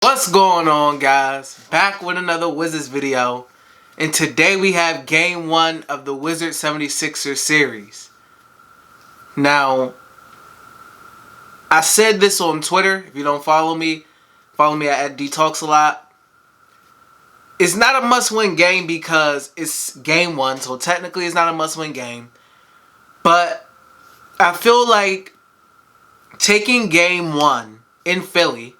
What's going on, guys? Back with another Wizards video, and today we have game 1 of the Wizards 76ers series. Now, I said this on Twitter. If you don't follow me at @dtalksalot. It's not a must-win game because it's game 1, so technically it's not a must-win game. But I feel like taking game 1 in Philly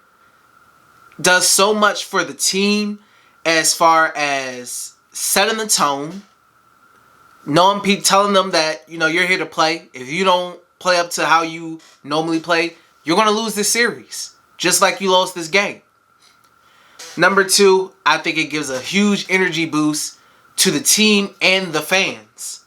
does so much for the team as far as setting the tone, knowing people, telling them that you're here to play. If you don't play up to how you normally play, you're gonna lose this series, just like you lost this game. Number 2, I think it gives a huge energy boost to the team and the fans.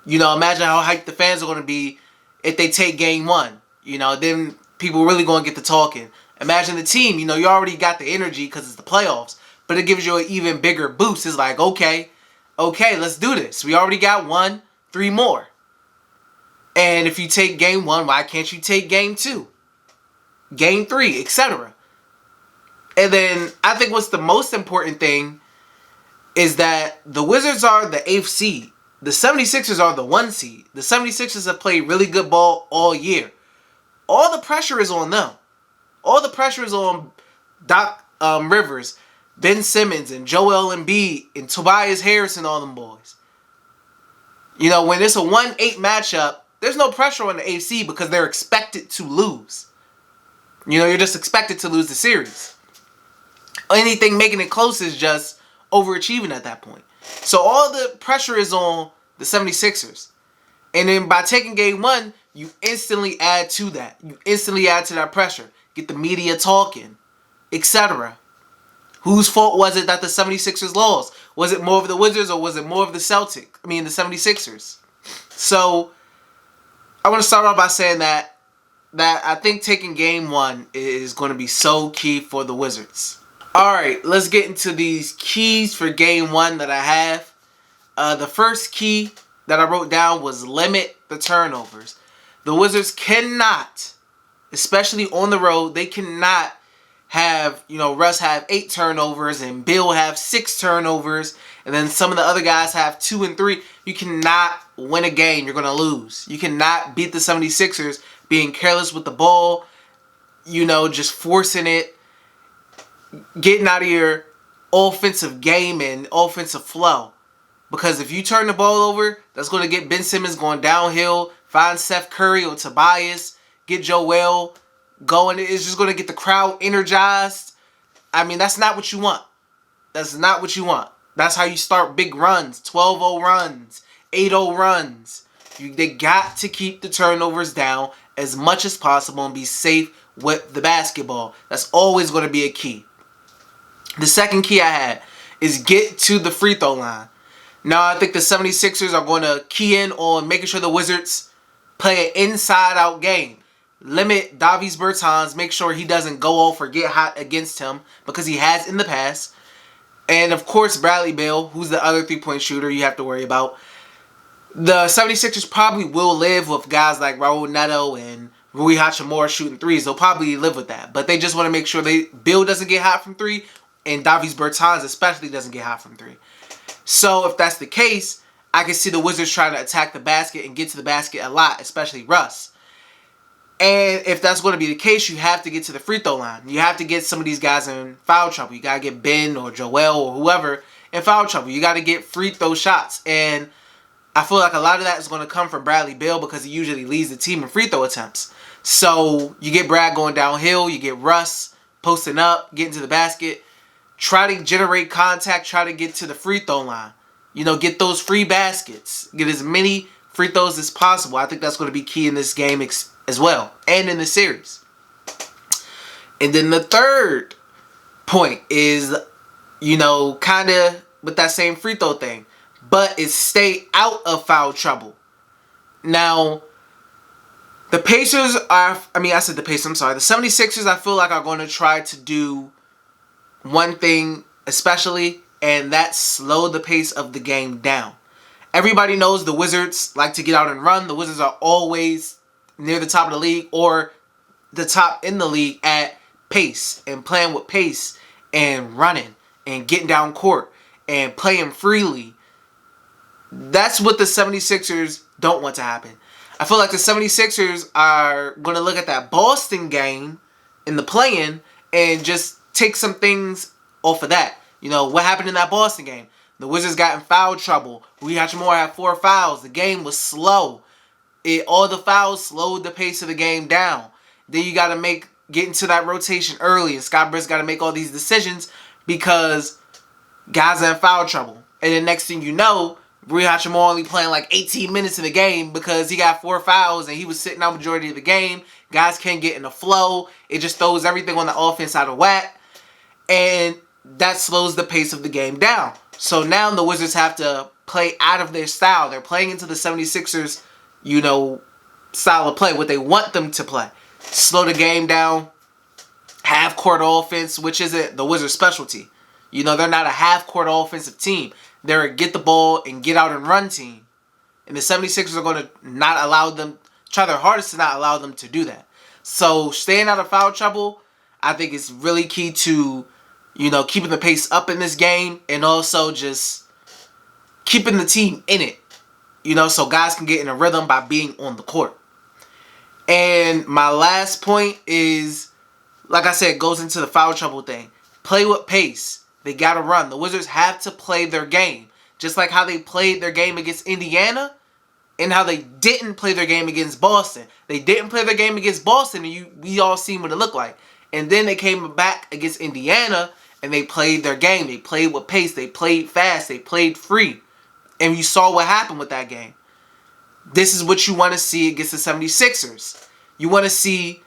Imagine how hyped the fans are gonna be if they take game 1. Then people really gonna get to talking. Imagine the team, you already got the energy because it's the playoffs, but it gives you an even bigger boost. It's like, okay, let's do this. We already got 1, 3 more. And if you take game 1, why can't you take game 2? Game 3, etc. And then I think what's the most important thing is that the Wizards are the 8th seed. The 76ers are the 1 seed. The 76ers have played really good ball all year. All the pressure is on them. All the pressure is on Doc Rivers, Ben Simmons, and Joel Embiid, and Tobias Harris, and all them boys. When it's a 1-8 matchup, there's no pressure on the AFC because they're expected to lose. You're just expected to lose the series. Anything making it close is just overachieving at that point. So all the pressure is on the 76ers. And then by taking game 1, you instantly add to that. You instantly add to that pressure. Get the media talking, etc. Whose fault was it that the 76ers lost? Was it more of the Wizards or was it more of the 76ers? So, I want to start off by saying that I think taking game 1 is going to be so key for the Wizards. Alright, let's get into these keys for game 1 that I have. The first key that I wrote down was limit the turnovers. The Wizards cannot, especially on the road, they cannot have, Russ have 8 turnovers and Bill have 6 turnovers and then some of the other guys have 2 and 3. You cannot win a game. You're going to lose. You cannot beat the 76ers being careless with the ball, just forcing it, getting out of your offensive game and offensive flow. Because if you turn the ball over, that's going to get Ben Simmons going downhill, find Steph Curry or Tobias, get Joel going. It's just going to get the crowd energized. I mean, that's not what you want. That's not what you want. That's how you start big runs, 12-0 runs, 8-0 runs. They got to keep the turnovers down as much as possible and be safe with the basketball. That's always going to be a key. The second key I had is get to the free throw line. Now, I think the 76ers are going to key in on making sure the Wizards play an inside-out game. Limit Davis Bertans. Make sure he doesn't go off or get hot against him because he has in the past. And, of course, Bradley Beal, who's the other three-point shooter you have to worry about. The 76ers probably will live with guys like Raul Neto and Rui Hachimura shooting threes. They'll probably live with that. But they just want to make sure Beal doesn't get hot from 3 and Davis Bertans especially doesn't get hot from 3. So, if that's the case, I can see the Wizards trying to attack the basket and get to the basket a lot, especially Russ. And if that's going to be the case, you have to get to the free throw line. You have to get some of these guys in foul trouble. You got to get Ben or Joel or whoever in foul trouble. You got to get free throw shots. And I feel like a lot of that is going to come from Bradley Beal because he usually leads the team in free throw attempts. So, you get Brad going downhill. You get Russ posting up, getting to the basket. Try to generate contact. Try to get to the free throw line. Get those free baskets. Get as many free throws as possible. I think that's going to be key in this game as well. And in the series. And then the third point is, kind of with that same free throw thing. But it's stay out of foul trouble. Now, the Pacers are, I said the Pacers, I'm sorry. The 76ers I feel like are going to try to do one thing especially, and that's slow the pace of the game down. Everybody knows the Wizards like to get out and run. The Wizards are always near the top of the league or the top in the league at pace and playing with pace and running and getting down court and playing freely. That's what the 76ers don't want to happen. I feel like the 76ers are going to look at that Boston game in the play-in and just take some things off of that. You know, what happened in that Boston game? The Wizards got in foul trouble. Rui Hachimura had 4 fouls. The game was slow. All the fouls slowed the pace of the game down. Then you got to get into that rotation early, and Scott Brooks got to make all these decisions because guys are in foul trouble. And then next thing you know, Rui Hachimura only playing like 18 minutes in the game because he got 4 fouls and he was sitting out majority of the game. Guys can't get in the flow. It just throws everything on the offense out of whack. And that slows the pace of the game down. So now the Wizards have to play out of their style. They're playing into the 76ers, you know, style of play, what they want them to play. Slow the game down. Half-court offense, which isn't the Wizards' specialty. You know, they're not a half-court offensive team. They're a get the ball and get out and run team. And the 76ers are going to not allow them, try their hardest to not allow them to do that. So staying out of foul trouble, I think is really key to, you know, keeping the pace up in this game and also just keeping the team in it. You know, so guys can get in a rhythm by being on the court. And my last point is, like I said, goes into the foul trouble thing. Play with pace. They got to run. The Wizards have to play their game. Just like how they played their game against Indiana and how they didn't play their game against Boston. They didn't play their game against Boston, and we all seen what it looked like. And then they came back against Indiana, and they played their game. They played with pace. They played fast. They played free. And you saw what happened with that game. This is what you want to see against the 76ers. You want to see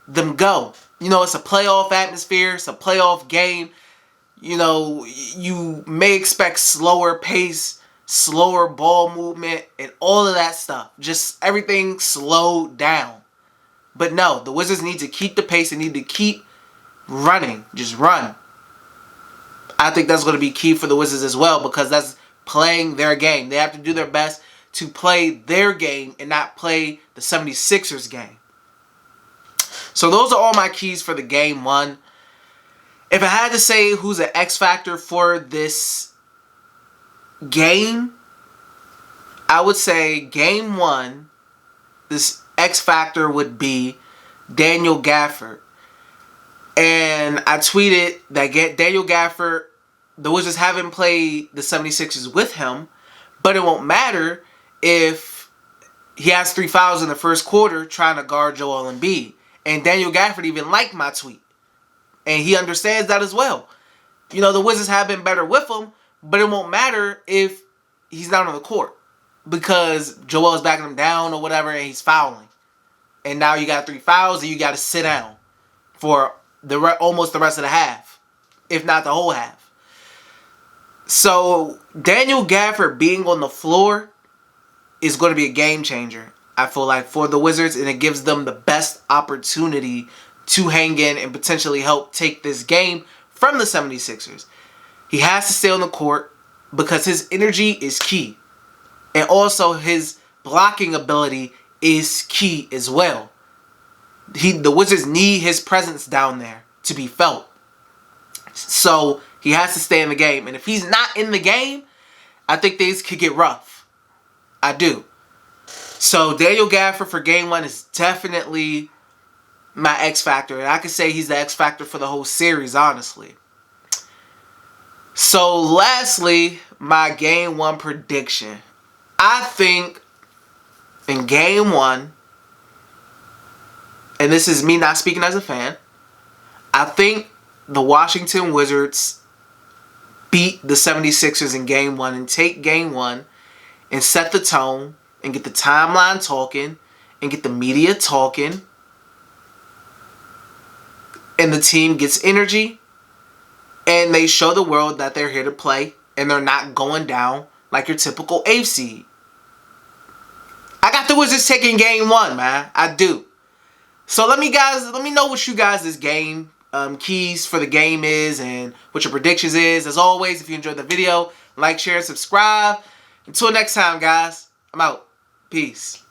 them go. You know, it's a playoff atmosphere. It's a playoff game. You know, you may expect slower pace, slower ball movement, and all of that stuff. Just everything slowed down. But no, the Wizards need to keep the pace. They need to keep running. Just run. I think that's going to be key for the Wizards as well because that's playing their game. They have to do their best to play their game and not play the 76ers game. So those are all my keys for the game one. If I had to say who's an X factor for this game, I would say game one, this X factor would be Daniel Gafford. And I tweeted that Daniel Gafford, the Wizards haven't played the 76ers with him, but it won't matter if he has 3 fouls in the first quarter trying to guard Joel Embiid. And Daniel Gafford even liked my tweet. And he understands that as well. You know, the Wizards have been better with him, but it won't matter if he's not on the court. Because Joel's backing him down or whatever and he's fouling. And now you got 3 fouls and you got to sit down for almost the rest of the half. If not the whole half. So, Daniel Gafford being on the floor is going to be a game changer, I feel like, for the Wizards. And it gives them the best opportunity to hang in and potentially help take this game from the 76ers. He has to stay on the court because his energy is key. And also his blocking ability is key as well. The Wizards need his presence down there to be felt. So he has to stay in the game. And if he's not in the game, I think things could get rough. I do. So Daniel Gafford for game one is definitely my X factor. And I could say he's the X factor for the whole series, honestly. So lastly, my game one prediction. I think in game one, and this is me not speaking as a fan, I think the Washington Wizards beat the 76ers in game one and take game one and set the tone and get the timeline talking and get the media talking. And the team gets energy and they show the world that they're here to play and they're not going down like your typical 8th seed. I got the Wizards taking game one, man. I do. So let me know what you guys' game keys for the game is and what your predictions is. As always, if you enjoyed the video, like, share, subscribe. Until next time, guys, I'm out. Peace.